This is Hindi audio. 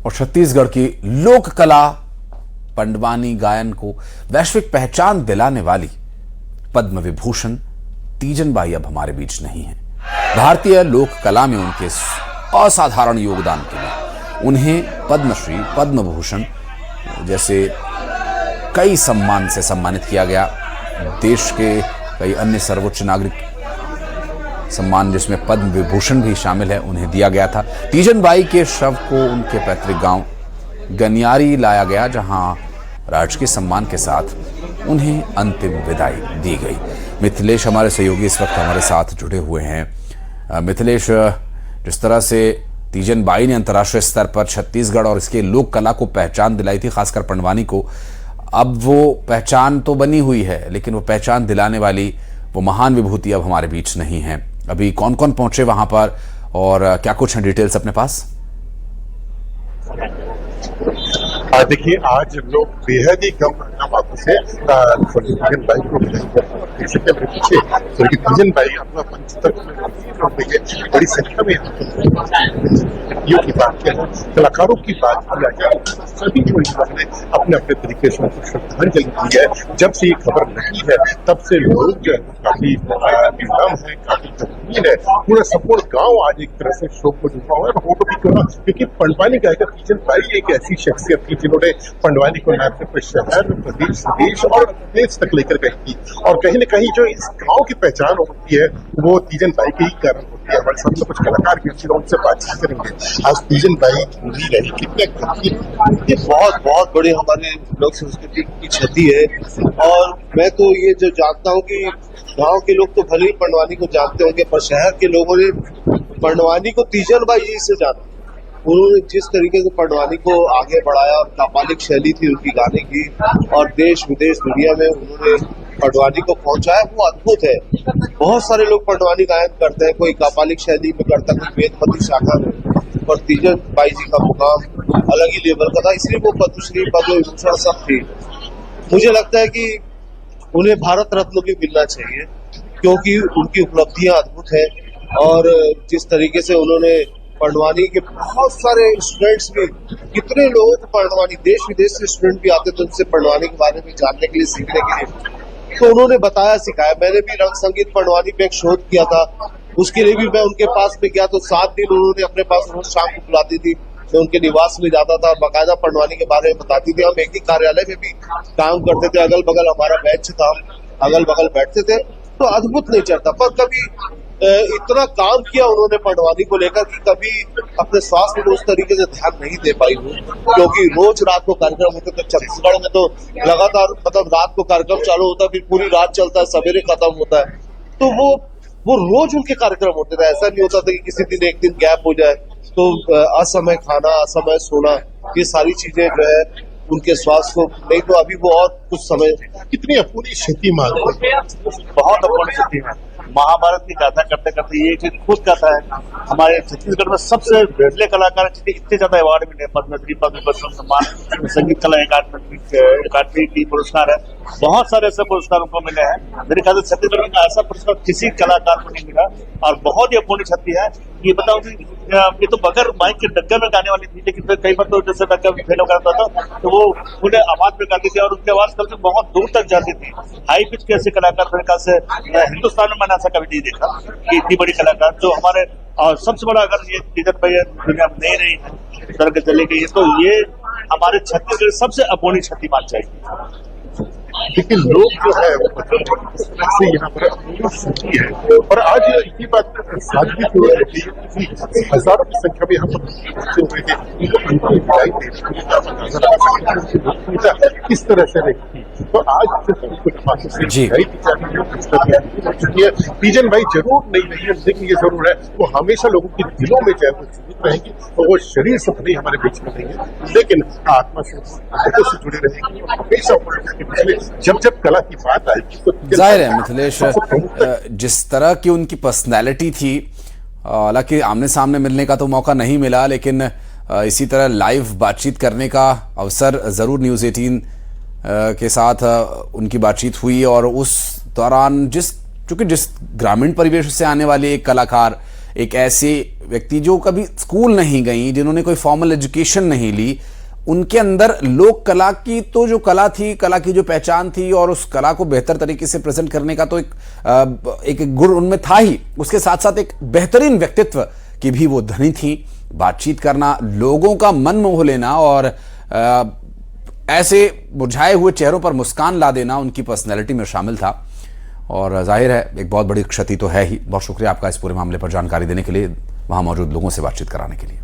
और छत्तीसगढ़ की लोक कला पंडवानी गायन को वैश्विक पहचान दिलाने वाली पद्म विभूषण तीजन बाई अब हमारे बीच नहीं है। भारतीय लोक कला में उनके असाधारण योगदान के लिए उन्हें पद्मश्री, पद्म भूषण जैसे कई सम्मान से सम्मानित किया गया। देश के कई अन्य सर्वोच्च नागरिक सम्मान जिसमें पद्म विभूषण भी शामिल है उन्हें दिया गया था। तीजन बाई के शव को उनके पैतृक गांव गनियारी लाया गया, जहां राजकीय सम्मान के साथ उन्हें अंतिम विदाई दी गई। मिथिलेश हमारे सहयोगी इस वक्त हमारे साथ जुड़े हुए हैं। मिथिलेश, जिस तरह से तीजन बाई ने अंतर्राष्ट्रीय स्तर पर छत्तीसगढ़ और इसके लोक कला को पहचान दिलाई थी, खासकर पंडवानी को, अब वो पहचान तो बनी हुई है लेकिन वो पहचान दिलाने वाली वो महान विभूति अब हमारे बीच नहीं है। अभी कौन कौन पहुंचे वहां पर और क्या कुछ है डिटेल्स अपने पास? देखिए, आज लोग बेहद ही कम बातों से तीजन बाई को देख सकते हैं। पीछे तीजन बाई अपना पंचतत्व में बड़ी संख्या में की बात किया, कलाकारों की बात किया जाए, सभी को ने अपने अपने तरीके से उनको श्रद्धांजलि दी है। जब से ये खबर नहीं है तब से लोग काफी विराम है, काफी गंभीर है। पूरा संपूर्ण गांव आज एक तरह से शोक को डूबा हुआ है। वो तो भी कहा क्योंकि पंडवानी गायिका तीजन बाई एक ऐसी शख्सियत थी जिन्होंने पंडवानी को न सिर्फ शहर, प्रदेश, देश और देश तक लेकर गई थी। और कहीं न कहीं जो इस गांव की पहचान होती है वो तीजन बाई के ही कारण होती है। हमारे सामने कुछ कलाकार भी अच्छी उनसे बातचीत करेंगे। आज तीजन बाई पूरी रही, कितने गंभीर, ये बहुत बड़ी हमारे लोक संस्कृति की क्षति है। और मैं तो ये जो जानता हूँ कि गांव के लोग तो भले ही पंडवानी को जानते होंगे, पर शहर के लोगों ने पंडवानी को तीजन बाई जी से जाना। उन्होंने जिस तरीके से पंडवानी को आगे बढ़ाया और कापालिक शैली थी उनकी गाने की, और देश विदेश दुनिया में उन्होंने पंडवानी को पहुंचाया, वो अद्भुत है। बहुत सारे लोग पंडवानी गायन करते हैं, कोई कापालिक शैली में करता है, कोई वेदमती शाखा में, और तीजन बाई जी का मुकाम अलग ही लेवल का था, इसलिए वो पद्मश्री, पद्म विभूषण सब थी। मुझे लगता है कि उन्हें भारत रत्न भी मिलना चाहिए क्योंकि उनकी उपलब्धियां अद्भुत है। और जिस तरीके से उन्होंने पंडवानी के बहुत सारे स्टूडेंट्स भी, कितने लोगों को पंडवानी, देश विदेश से स्टूडेंट भी आते थे उनसे पंडवानी के बारे में जानने के लिए, सीखने के लिए, तो उन्होंने बताया, सिखाया। मैंने भी रंग संगीत पंडवानी पे एक शोध किया था, उसके लिए भी मैं उनके पास में गया तो 7 दिन उन्होंने अपने पास रोज शाम को बुलाती थी। मैं उनके निवास में जाता था, बाकायदा पंडवानी के बारे में बताती थी। हम एक ही कार्यालय में भी काम करते थे, अगल बगल हमारा बेंच था, अगल बगल बैठते थे, तो अद्भुत नेचर था। पर कभी इतना काम किया उन्होंने पंडवानी को लेकर कि कभी अपने स्वास्थ्य में उस तरीके से ध्यान नहीं दे पाई हूँ, क्योंकि रोज रात को कार्यक्रम होते थे। छत्तीसगढ़ में तो लगातार मतलब रात को कार्यक्रम चालू होता है, फिर पूरी रात चलता है, सवेरे खत्म होता है। तो वो रोज उनके कार्यक्रम होते थे। ऐसा नहीं होता था कि किसी दिन एक दिन गैप हो जाए। तो असमय खाना, असमय सोना, ये सारी चीजें जो है उनके स्वास्थ्य को, नहीं तो अभी वो और कुछ समय। कितनी अपूरी क्षति मानते हैं, बहुत अपूरी क्षति है। महाभारत की गाथा करते करते ये चीज खुद कहता है, हमारे छत्तीसगढ़ में सबसे बेहतरीन कलाकार जिन्हें इतने ज्यादा अवार्ड मिले, पद्मश्री, पद्म विभूषण सम्मान, संगीत कला अकादमी की पुरस्कार है, बहुत सारे ऐसे पुरस्कार उनको मिले हैं। मेरे ख्याल से छत्तीसगढ़ में ऐसा पुरस्कार किसी कलाकार को नहीं मिला और बहुत ही अपूर्ण क्षति है। ये बताओ कि ये तो बगैर माइक के डग्गा में गाने वाली थी, लेकिन फिर कई बार तो जैसे डग्गा फेल हो करता था तो वो उन्हें आवाज में गाती थी और उनकी आवाज कभी बहुत दूर तक जाती थी। हाई पिच के ऐसे कलाकार मेरे ख्याल से हिंदुस्तान में मैंने ऐसा कभी नहीं देखा कि इतनी बड़ी कलाकार जो हमारे, और सबसे बड़ा अगर ये तीजन बाई दुनिया में नहीं रही है इस तरह के चले गई, तो ये हमारे छत्तीसगढ़ सबसे अपूर्णी क्षति मान चाहिए। लेकिन लोग जो है से यहाँ पर है। और आज ये बात सादगी की हो रही है, हजारों की संख्या में यहाँ पर पहुंचे हुए थे, उनको अंतिम विदाई देने किस तरह से रही। तो आज तीजन बाई जरूर नहीं रही, लेकिन ये जरूर है वो हमेशा लोगों के दिलों में जो है वो जीवित रहेगी। और वो शरीर से नहीं हमारे बीच में रहेंगे, लेकिन आत्मा से जुड़े रहेंगे। हमेशा जब कला की बात आएगी तो जाहिर है मिथिलेश, जिस तरह की उनकी पर्सनैलिटी थी, हालांकि आमने सामने मिलने का तो मौका नहीं मिला, लेकिन इसी तरह लाइव बातचीत करने का अवसर ज़रूर न्यूज़ 18 के साथ उनकी बातचीत हुई। और उस दौरान जिस ग्रामीण परिवेश से आने वाले एक कलाकार, एक ऐसे व्यक्ति जो कभी स्कूल नहीं गई, जिन्होंने कोई फॉर्मल एजुकेशन नहीं ली, उनके अंदर लोक कला की तो जो कला थी, कला की जो पहचान थी और उस कला को बेहतर तरीके से प्रेजेंट करने का तो एक गुण उनमें था ही। उसके साथ साथ एक बेहतरीन व्यक्तित्व की भी वो धनी थी। बातचीत करना, लोगों का मन मोह लेना और ऐसे मुरझाए हुए चेहरों पर मुस्कान ला देना उनकी पर्सनैलिटी में शामिल था। और जाहिर है एक बहुत बड़ी क्षति तो है ही। बहुत शुक्रिया आपका इस पूरे मामले पर जानकारी देने के लिए, वहां मौजूद लोगों से बातचीत कराने के लिए।